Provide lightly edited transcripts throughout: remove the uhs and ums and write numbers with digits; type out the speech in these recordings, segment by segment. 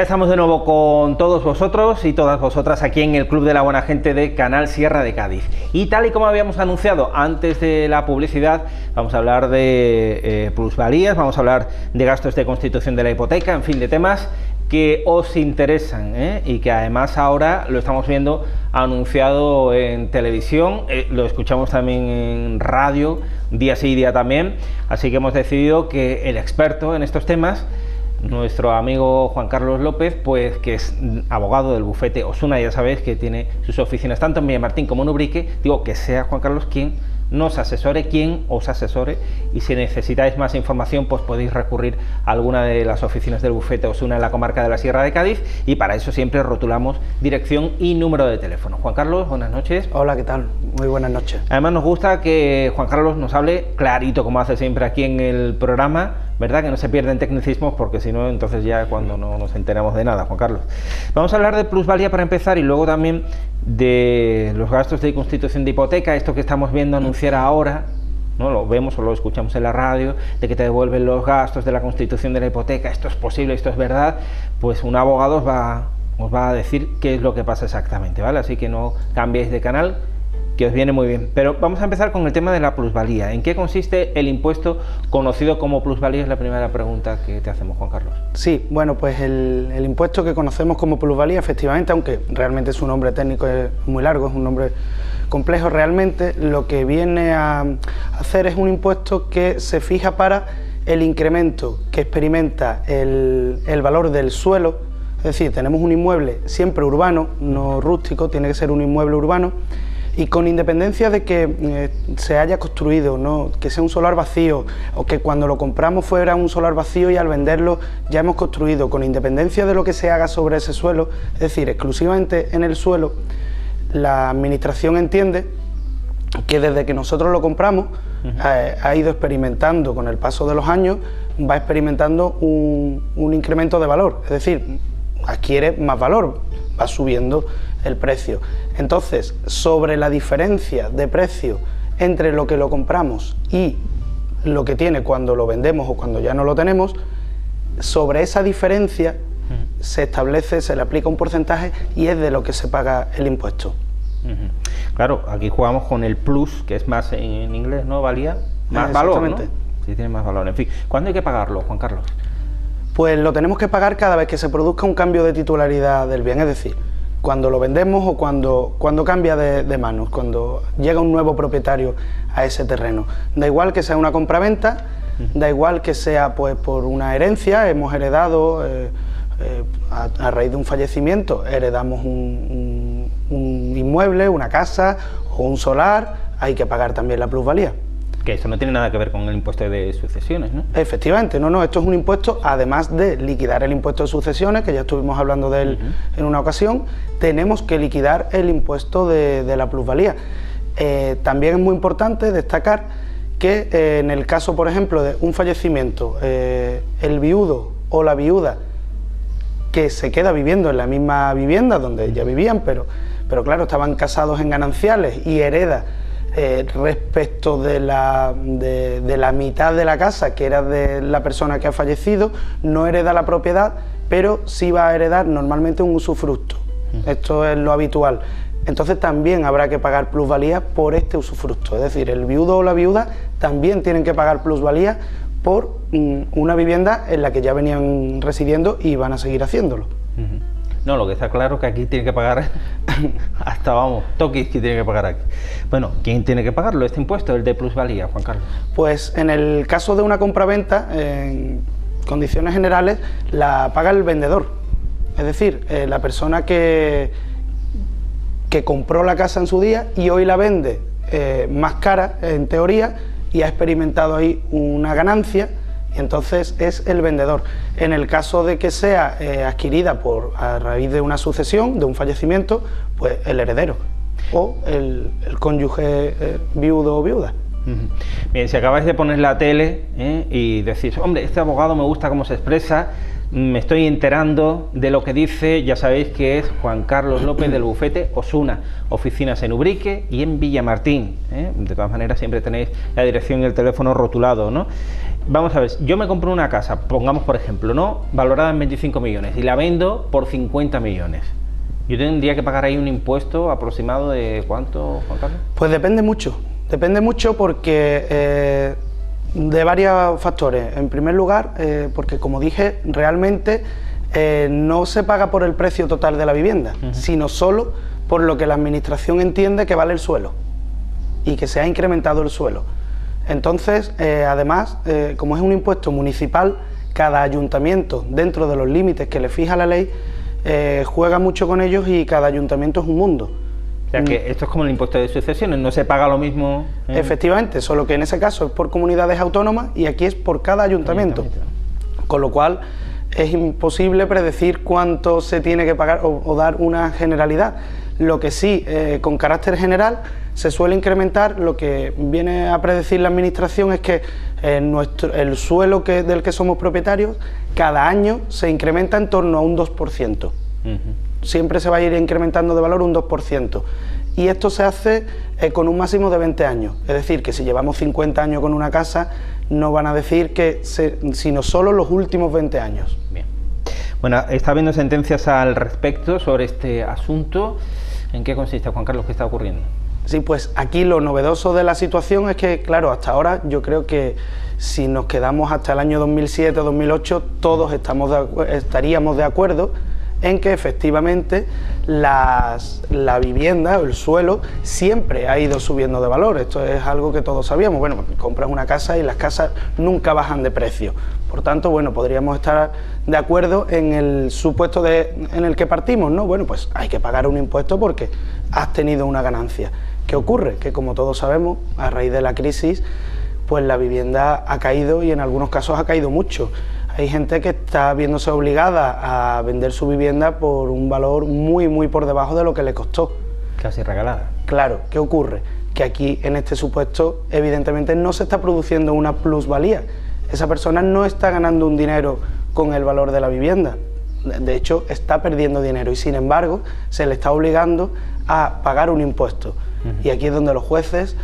Ya estamos de nuevo con todos vosotros y todas vosotras aquí en el Club de la Buena Gente de Canal Sierra de Cádiz. Y tal y como habíamos anunciado antes de la publicidad, vamos a hablar de plusvalías, vamos a hablar de gastos de constitución de la hipoteca, en fin, de temas que os interesan y que además ahora lo estamos viendo anunciado en televisión, lo escuchamos también en radio, día sí, día también, así que hemos decidido que el experto en estos temas, nuestro amigo Juan Carlos López, pues que es abogado del bufete Osuna, ya sabéis que tiene sus oficinas tanto en Villamartín como en Ubrique, digo que sea Juan Carlos quien nos asesore, quien os asesore, y si necesitáis más información pues podéis recurrir a alguna de las oficinas del bufete Osuna en la comarca de la Sierra de Cádiz, y para eso siempre rotulamos dirección y número de teléfono. Juan Carlos, buenas noches. Hola, ¿qué tal? Muy buenas noches. Además nos gusta que Juan Carlos nos hable clarito, como hace siempre aquí en el programa, ¿verdad? Que no se pierden tecnicismos, porque si no, entonces ya cuando no nos enteramos de nada, Juan Carlos. Vamos a hablar de plusvalía para empezar y luego también de los gastos de constitución de hipoteca, esto que estamos viendo anunciar ahora, ¿no? Lo vemos o lo escuchamos en la radio, de que te devuelven los gastos de la constitución de la hipoteca, esto es posible, esto es verdad, pues un abogado os va a decir qué es lo que pasa exactamente, ¿vale? Así que no cambiéis de canal, que os viene muy bien. Pero vamos a empezar con el tema de la plusvalía. ¿En qué consiste el impuesto conocido como plusvalía? Es la primera pregunta que te hacemos, Juan Carlos. Sí, bueno, pues el impuesto que conocemos como plusvalía, efectivamente, aunque realmente su nombre técnico es muy largo, es un nombre complejo, realmente lo que viene a hacer es un impuesto que se fija para el incremento que experimenta el valor del suelo. Es decir, tenemos un inmueble siempre urbano, no rústico, tiene que ser un inmueble urbano, y con independencia de que se haya construido, ¿no?, que sea un solar vacío, o que cuando lo compramos fuera un solar vacío y al venderlo ya hemos construido, con independencia de lo que se haga sobre ese suelo, es decir, exclusivamente en el suelo, la administración entiende que desde que nosotros lo compramos ha ido experimentando, con el paso de los años, va experimentando un incremento de valor, es decir, adquiere más valor, va subiendo el precio. Entonces, sobre la diferencia de precio entre lo que lo compramos y lo que tiene cuando lo vendemos o cuando ya no lo tenemos, sobre esa diferencia se establece, se le aplica un porcentaje y es de lo que se paga el impuesto. Claro, aquí jugamos con el plus, que es más en inglés, ¿no? Valía más valor, ¿no? Sí, tiene más valor. En fin, ¿cuándo hay que pagarlo, Juan Carlos? Pues lo tenemos que pagar cada vez que se produzca un cambio de titularidad del bien, es decir, cuando lo vendemos o cuando cambia de manos, cuando llega un nuevo propietario a ese terreno. Da igual que sea una compraventa, da igual que sea pues por una herencia, hemos heredado, a raíz de un fallecimiento, heredamos un inmueble, una casa o un solar, hay que pagar también la plusvalía. Que eso no tiene nada que ver con el impuesto de sucesiones, ¿no? Efectivamente, no, esto es un impuesto, además de liquidar el impuesto de sucesiones, que ya estuvimos hablando de él en una ocasión, tenemos que liquidar el impuesto de la plusvalía. También es muy importante destacar que en el caso, por ejemplo, de un fallecimiento, el viudo o la viuda que se queda viviendo en la misma vivienda donde ya vivían, pero claro, estaban casados en gananciales y hereda respecto de la mitad de la casa que era de la persona que ha fallecido, no hereda la propiedad, pero sí va a heredar normalmente un usufructo. Esto es lo habitual. Entonces también habrá que pagar plusvalía por este usufructo, es decir, el viudo o la viuda también tienen que pagar plusvalía por una vivienda en la que ya venían residiendo y van a seguir haciéndolo. No, lo que está claro es que aquí tiene que pagar hasta, vamos, Tokis que tiene que pagar aquí. Bueno, ¿quién tiene que pagarlo, este impuesto, el de plusvalía, Juan Carlos? Pues en el caso de una compraventa, en condiciones generales, la paga el vendedor. Es decir, la persona que compró la casa en su día y hoy la vende más cara, en teoría, y ha experimentado ahí una ganancia, y entonces es el vendedor. En el caso de que sea adquirida a raíz de una sucesión, de un fallecimiento, pues el heredero o el cónyuge viudo o viuda. Bien, si acabáis de poner la tele y decís, hombre, este abogado me gusta cómo se expresa, me estoy enterando de lo que dice, ya sabéis que es Juan Carlos López del bufete Osuna, oficinas en Ubrique y en Villamartín, de todas maneras siempre tenéis la dirección y el teléfono rotulado, ¿no? Vamos a ver, yo me compro una casa, pongamos por ejemplo, ¿no? Valorada en 25 millones y la vendo por 50 millones. ¿Yo tendría que pagar ahí un impuesto aproximado de cuánto, Juan Carlos? Pues depende mucho porque de varios factores. En primer lugar, porque como dije, realmente no se paga por el precio total de la vivienda, sino solo por lo que la administración entiende que vale el suelo y que se ha incrementado el suelo. Entonces, además, como es un impuesto municipal, cada ayuntamiento, dentro de los límites que le fija la ley, juega mucho con ellos y cada ayuntamiento es un mundo. O sea que esto es como el impuesto de sucesiones, no se paga lo mismo. Efectivamente, solo que en ese caso es por comunidades autónomas y aquí es por cada ayuntamiento. Con lo cual es imposible predecir cuánto se tiene que pagar o dar una generalidad. Lo que sí, con carácter general, se suele incrementar. Lo que viene a predecir la administración es que el suelo del que somos propietarios cada año se incrementa en torno a un 2%. Siempre se va a ir incrementando de valor un 2%. Y esto se hace con un máximo de 20 años. Es decir, que si llevamos 50 años con una casa, no van a decir que sino solo los últimos 20 años. Bien. Bueno, está habiendo sentencias al respecto sobre este asunto. ¿En qué consiste, Juan Carlos, qué está ocurriendo? Sí, pues aquí lo novedoso de la situación es que, claro, hasta ahora yo creo que si nos quedamos hasta el año 2007-2008, todos estaríamos de acuerdo en que efectivamente la vivienda o el suelo siempre ha ido subiendo de valor. Esto es algo que todos sabíamos. Bueno, compras una casa y las casas nunca bajan de precio. Por tanto, bueno, podríamos estar de acuerdo en el supuesto en el que partimos, ¿no? Bueno, pues hay que pagar un impuesto porque has tenido una ganancia. ¿Qué ocurre? Que como todos sabemos, a raíz de la crisis, pues la vivienda ha caído y en algunos casos ha caído mucho. Hay gente que está viéndose obligada a vender su vivienda por un valor muy por debajo de lo que le costó. Casi regalada. Claro, ¿qué ocurre? Que aquí en este supuesto evidentemente no se está produciendo una plusvalía. Esa persona no está ganando un dinero con el valor de la vivienda. De hecho, está perdiendo dinero y sin embargo se le está obligando a pagar un impuesto. Y aquí es donde los jueces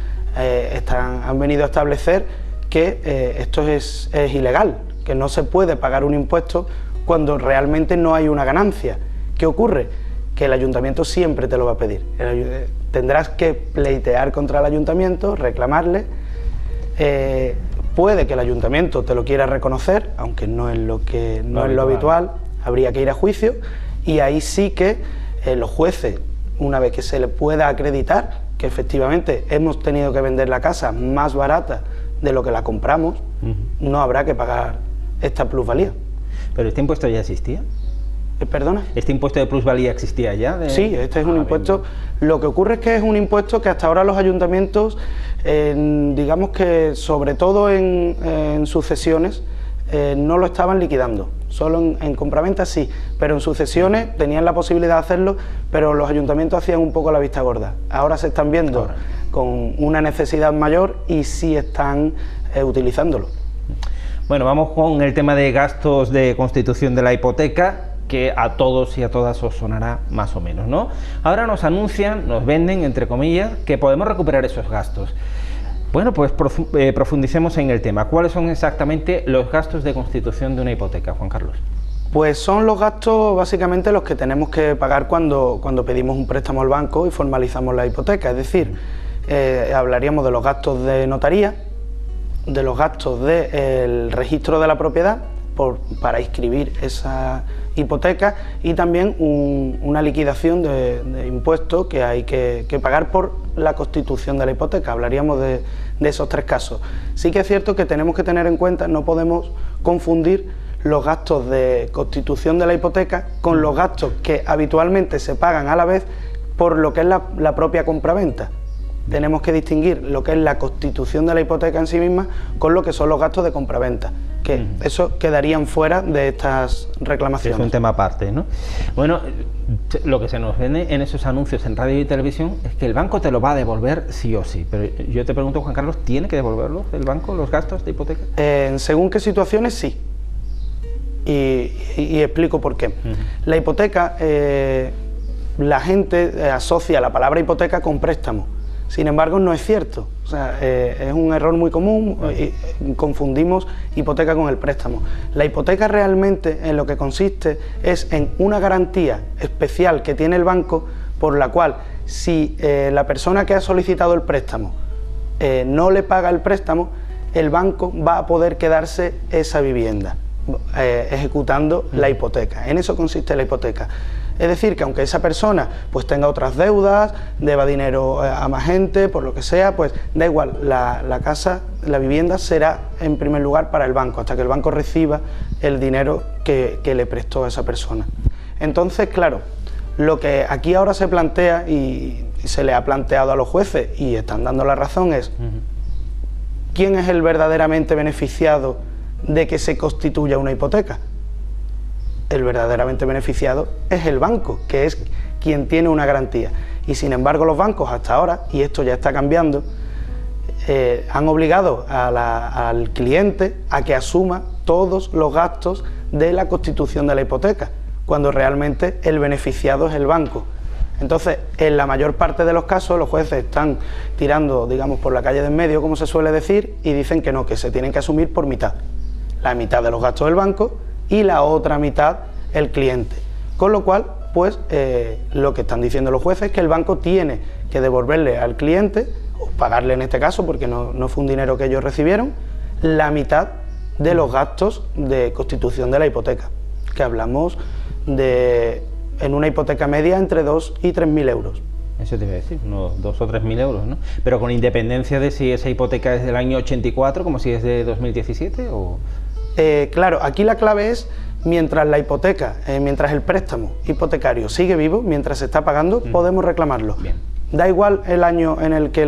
han venido a establecer que esto es ilegal, que no se puede pagar un impuesto cuando realmente no hay una ganancia. ¿Qué ocurre? Que el ayuntamiento siempre te lo va a pedir. Tendrás que pleitear contra el ayuntamiento, reclamarle. Puede que el ayuntamiento te lo quiera reconocer, aunque no es lo habitual, habría que ir a juicio y ahí sí que los jueces, una vez que se le pueda acreditar que efectivamente hemos tenido que vender la casa más barata de lo que la compramos, no habrá que pagar esta plusvalía. ¿Pero este impuesto ya existía? ¿Perdona? ¿Este impuesto de plusvalía existía ya? Sí, este es un impuesto. Lo que ocurre es que es un impuesto que hasta ahora los ayuntamientos, digamos que sobre todo en sucesiones, no lo estaban liquidando. Solo en compraventa sí, pero en sucesiones tenían la posibilidad de hacerlo, pero los ayuntamientos hacían un poco la vista gorda. Ahora se están viendo con una necesidad mayor y sí están utilizándolo. Bueno, vamos con el tema de gastos de constitución de la hipoteca, que a todos y a todas os sonará más o menos, ¿no? Ahora nos anuncian, nos venden, entre comillas, que podemos recuperar esos gastos. Bueno, pues profundicemos en el tema. ¿Cuáles son exactamente los gastos de constitución de una hipoteca, Juan Carlos? Pues son los gastos básicamente los que tenemos que pagar cuando pedimos un préstamo al banco y formalizamos la hipoteca. Es decir, hablaríamos de los gastos de notaría, de los gastos del registro de la propiedad para inscribir esa hipoteca y también una liquidación de impuestos que hay que pagar por la constitución de la hipoteca. Hablaríamos de esos tres casos. Sí que es cierto que tenemos que tener en cuenta, no podemos confundir los gastos de constitución de la hipoteca con los gastos que habitualmente se pagan a la vez por lo que es la propia compraventa. Tenemos que distinguir lo que es la constitución de la hipoteca en sí misma con lo que son los gastos de compraventa, que eso quedarían fuera de estas reclamaciones. Es un tema aparte, ¿no? Bueno, lo que se nos vende en esos anuncios en radio y televisión es que el banco te lo va a devolver sí o sí, pero yo te pregunto, Juan Carlos, ¿tiene que devolverlo el banco, los gastos de hipoteca? Según qué situaciones, sí. Y explico por qué. La hipoteca, la gente asocia la palabra hipoteca con préstamo. Sin embargo, no es cierto. O sea, es un error muy común, y confundimos hipoteca con el préstamo. La hipoteca realmente en lo que consiste es en una garantía especial que tiene el banco, por la cual si la persona que ha solicitado el préstamo no le paga el préstamo, el banco va a poder quedarse esa vivienda, ejecutando la hipoteca. En eso consiste la hipoteca. Es decir, que aunque esa persona pues tenga otras deudas, deba dinero a más gente, por lo que sea, pues da igual, la casa, la vivienda será en primer lugar para el banco, hasta que el banco reciba el dinero que le prestó a esa persona. Entonces, claro, lo que aquí ahora se plantea y se le ha planteado a los jueces y están dando la razón es ¿quién es el verdaderamente beneficiado de que se constituya una hipoteca? El verdaderamente beneficiado es el banco, que es quien tiene una garantía. Y sin embargo los bancos hasta ahora, y esto ya está cambiando, han obligado al cliente a que asuma todos los gastos de la constitución de la hipoteca, cuando realmente el beneficiado es el banco. Entonces, en la mayor parte de los casos, los jueces están tirando, digamos, por la calle de en medio, como se suele decir, y dicen que no, que se tienen que asumir por mitad. La mitad de los gastos del banco y la otra mitad el cliente. Con lo cual, pues, lo que están diciendo los jueces es que el banco tiene que devolverle al cliente, o pagarle en este caso, porque no fue un dinero que ellos recibieron, la mitad de los gastos de constitución de la hipoteca, que hablamos de, en una hipoteca media, entre 2.000 y 3.000 euros. Eso te iba a decir, unos 2.000 o 3.000 euros, ¿no? Pero con independencia de si esa hipoteca es del año 84, como si es de 2017, o... Claro, aquí la clave es, mientras la hipoteca, mientras el préstamo hipotecario sigue vivo, mientras se está pagando, podemos reclamarlo. Bien. Da igual el año en el que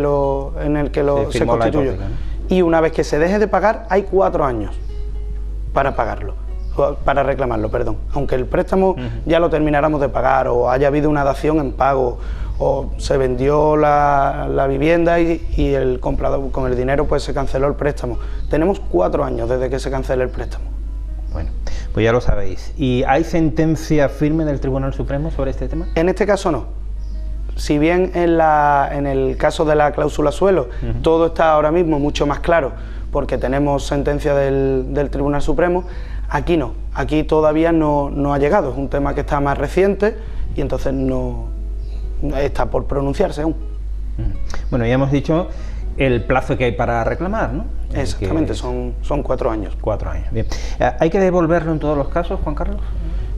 se constituyó. Hipoteca, ¿no? Y una vez que se deje de pagar, hay 4 años para pagarlo, para reclamarlo, perdón. Aunque el préstamo ya lo termináramos de pagar, o haya habido una dación en pago, o se vendió la vivienda y el comprador con el dinero pues se canceló el préstamo. Tenemos 4 años desde que se cancele el préstamo. Bueno, pues ya lo sabéis. ¿Y hay sentencia firme del Tribunal Supremo sobre este tema? En este caso no. Si bien en el caso de la cláusula suelo todo está ahora mismo mucho más claro porque tenemos sentencia del Tribunal Supremo, aquí no. Aquí todavía no ha llegado. Es un tema que está más reciente y entonces no está por pronunciarse aún. Bueno, ya hemos dicho el plazo que hay para reclamar, ¿no? Exactamente, son 4 años. 4 años, bien. ¿Hay que devolverlo en todos los casos, Juan Carlos?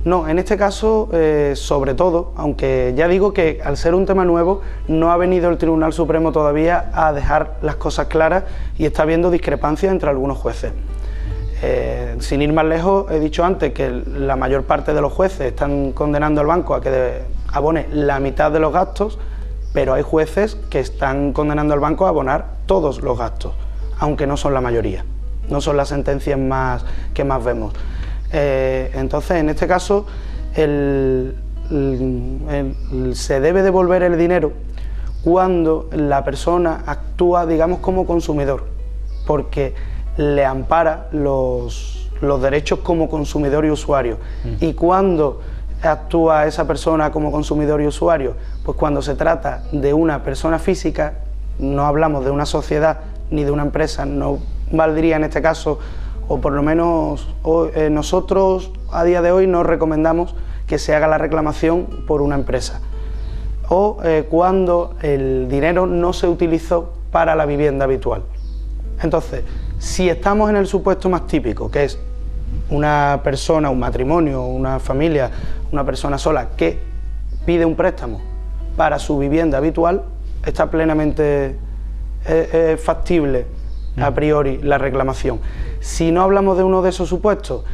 No, en este caso, sobre todo, aunque ya digo que al ser un tema nuevo, no ha venido el Tribunal Supremo todavía a dejar las cosas claras y está habiendo discrepancias entre algunos jueces. Sin ir más lejos, he dicho antes que la mayor parte de los jueces están condenando al banco a que abone la mitad de los gastos, pero hay jueces que están condenando al banco a abonar todos los gastos, aunque no son la mayoría, no son las sentencias que más vemos. Entonces, en este caso, se debe devolver el dinero cuando la persona actúa, digamos, como consumidor, porque le ampara los derechos como consumidor y usuario. Y cuando actúa esa persona como consumidor y usuario, pues cuando se trata de una persona física, no hablamos de una sociedad ni de una empresa, no valdría en este caso, o por lo menos nosotros a día de hoy no recomendamos que se haga la reclamación por una empresa, o cuando el dinero no se utilizó para la vivienda habitual. Entonces, si estamos en el supuesto más típico, que es una persona, un matrimonio, una familia, una persona sola que pide un préstamo para su vivienda habitual, está plenamente factible a priori la reclamación. Si no hablamos de uno de esos supuestos,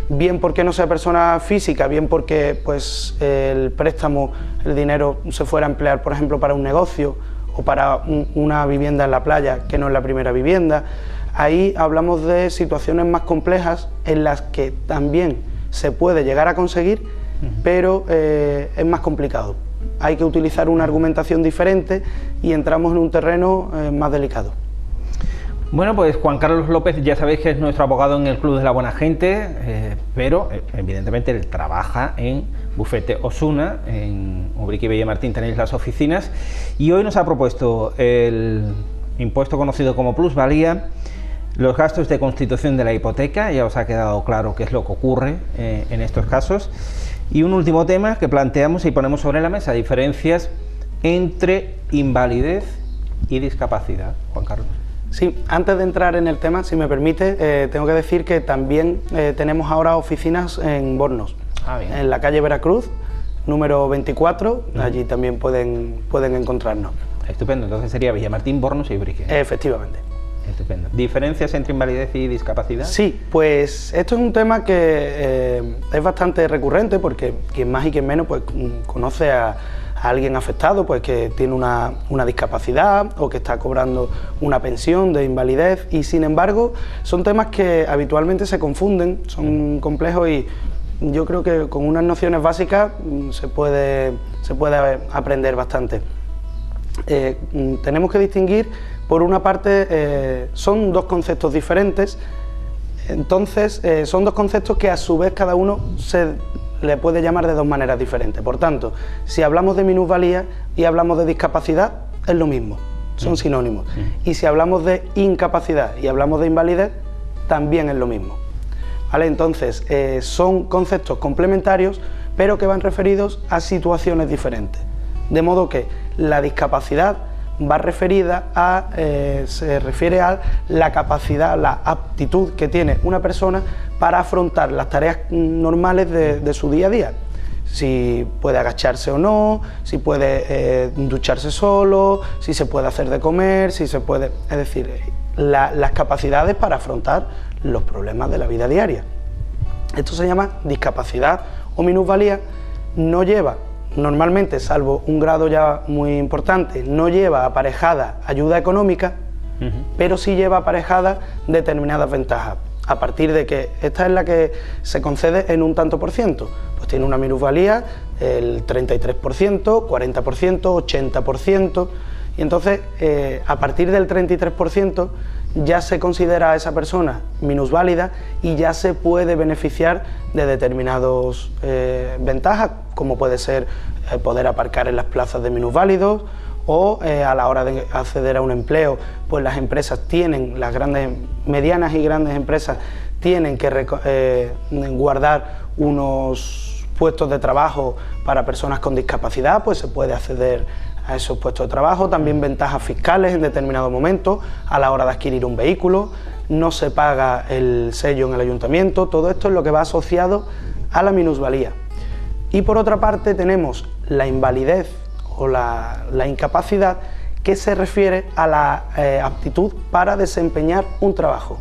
bien porque no sea persona física, bien porque pues el préstamo, el dinero se fuera a emplear, por ejemplo, para un negocio o para una vivienda en la playa que no es la primera vivienda, ahí hablamos de situaciones más complejas en las que también se puede llegar a conseguir, pero es más complicado. Hay que utilizar una argumentación diferente y entramos en un terreno más delicado. Bueno, pues Juan Carlos López ya sabéis que es nuestro abogado en el Club de la Buena Gente, pero evidentemente él trabaja en Bufete Osuna, en Ubrique y Villamartín tenéis las oficinas, y hoy nos ha propuesto el impuesto conocido como plusvalía, los gastos de constitución de la hipoteca, ya os ha quedado claro qué es lo que ocurre en estos casos, y un último tema que planteamos y ponemos sobre la mesa, diferencias entre invalidez y discapacidad. Juan Carlos. Sí, antes de entrar en el tema, si me permite, tengo que decir que también tenemos ahora oficinas en Bornos, en la calle Veracruz, número 24, allí también pueden encontrarnos. Estupendo, entonces sería Villamartín, Bornos y Ubrique. Efectivamente. Estupendo. ¿Diferencias entre invalidez y discapacidad? Sí, pues esto es un tema que es bastante recurrente porque quien más y quien menos pues conoce a alguien afectado pues que tiene una discapacidad o que está cobrando una pensión de invalidez, y sin embargo son temas que habitualmente se confunden, son complejos, y yo creo que con unas nociones básicas se puede aprender bastante. Tenemos que distinguir, por una parte, son dos conceptos diferentes, entonces son dos conceptos que a su vez cada uno se le puede llamar de dos maneras diferentes. Por tanto, si hablamos de minusvalía y hablamos de discapacidad, es lo mismo, son sinónimos. Y si hablamos de incapacidad y hablamos de invalidez, también es lo mismo. ¿Vale? Entonces, son conceptos complementarios, pero que van referidos a situaciones diferentes. De modo que la discapacidad va referida a, se refiere a la capacidad, la aptitud que tiene una persona para afrontar las tareas normales de su día a día. Si puede agacharse o no, si puede ducharse solo, si se puede hacer de comer, si se puede... Es decir, las capacidades para afrontar los problemas de la vida diaria. Esto se llama discapacidad o minusvalía. No lleva, normalmente, salvo un grado ya muy importante, no lleva aparejada ayuda económica, pero sí lleva aparejada determinadas ventajas. A partir de que esta es la que se concede en un tanto por ciento, pues tiene una minusvalía el 33%, 40%, 80%, y entonces a partir del 33% ya se considera a esa persona minusválida y ya se puede beneficiar de determinadas ventajas, como puede ser poder aparcar en las plazas de minusválidos, o a la hora de acceder a un empleo, pues las empresas tienen, las grandes, medianas y grandes empresas tienen que guardar unos puestos de trabajo para personas con discapacidad, pues se puede acceder a esos puestos de trabajo. También ventajas fiscales en determinado momento, a la hora de adquirir un vehículo, no se paga el sello en el ayuntamiento, todo esto es lo que va asociado a la minusvalía. Y por otra parte tenemos la invalidez o la incapacidad, que se refiere a la aptitud para desempeñar un trabajo.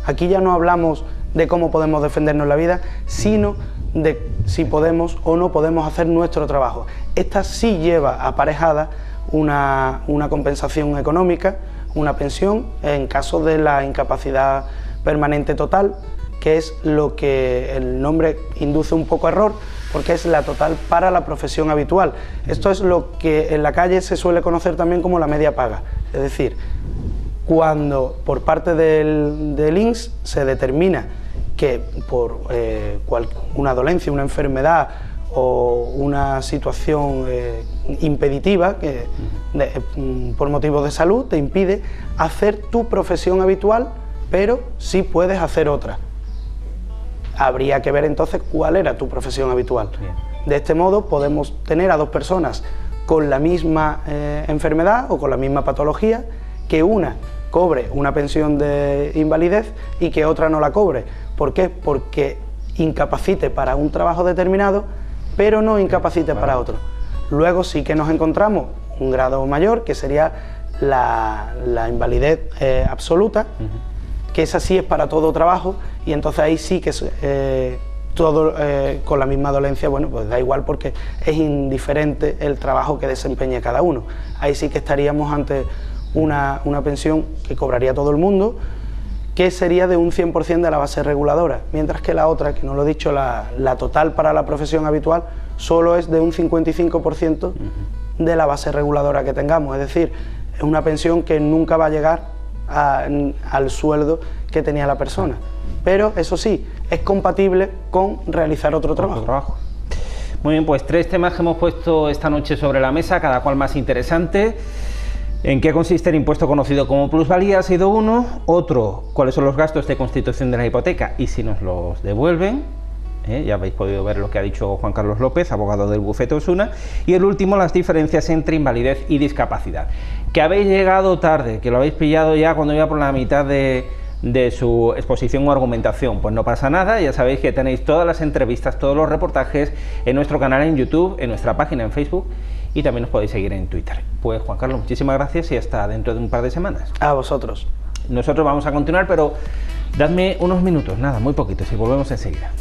Aquí ya no hablamos de cómo podemos defendernos la vida, sino de si podemos o no podemos hacer nuestro trabajo. Esta sí lleva aparejada una compensación económica, una pensión, en caso de la incapacidad permanente total, que es lo que el nombre induce un poco a error, porque es la total para la profesión habitual. Esto es lo que en la calle se suele conocer también como la media paga, es decir, cuando por parte del INS se determina que por una dolencia, una enfermedad o una situación impeditiva que por motivos de salud te impide hacer tu profesión habitual, pero sí puedes hacer otra. Habría que ver entonces cuál era tu profesión habitual. Bien. De este modo podemos tener a dos personas con la misma enfermedad o con la misma patología, que una cobre una pensión de invalidez y que otra no la cobre. ¿Por qué? Porque incapacite para un trabajo determinado, pero no incapacite para otro. Luego sí que nos encontramos un grado mayor, que sería la invalidez absoluta, que esa sí es para todo trabajo, y entonces ahí sí que todo con la misma dolencia, bueno, pues da igual porque es indiferente el trabajo que desempeñe cada uno. Ahí sí que estaríamos ante una pensión que cobraría todo el mundo, que sería de un 100% de la base reguladora, mientras que la otra, que no lo he dicho, la total para la profesión habitual, solo es de un 55% de la base reguladora que tengamos, es decir, es una pensión que nunca va a llegar al sueldo que tenía la persona. Pero eso sí, es compatible con realizar otro trabajo. Muy bien, pues 3 temas que hemos puesto esta noche sobre la mesa, cada cual más interesante. ¿En qué consiste el impuesto conocido como plusvalía? Ha sido uno. Otro, ¿cuáles son los gastos de constitución de la hipoteca y si nos los devuelven? Ya habéis podido ver lo que ha dicho Juan Carlos López, abogado del bufete Osuna. Y el último, las diferencias entre invalidez y discapacidad. Que habéis llegado tarde, que lo habéis pillado ya cuando iba por la mitad de su exposición o argumentación, pues no pasa nada, ya sabéis que tenéis todas las entrevistas, todos los reportajes en nuestro canal en YouTube, en nuestra página en Facebook y también nos podéis seguir en Twitter. Pues Juan Carlos, muchísimas gracias y hasta dentro de un par de semanas. A vosotros. Nosotros vamos a continuar, pero dadme unos minutos, nada, muy poquitos y volvemos enseguida.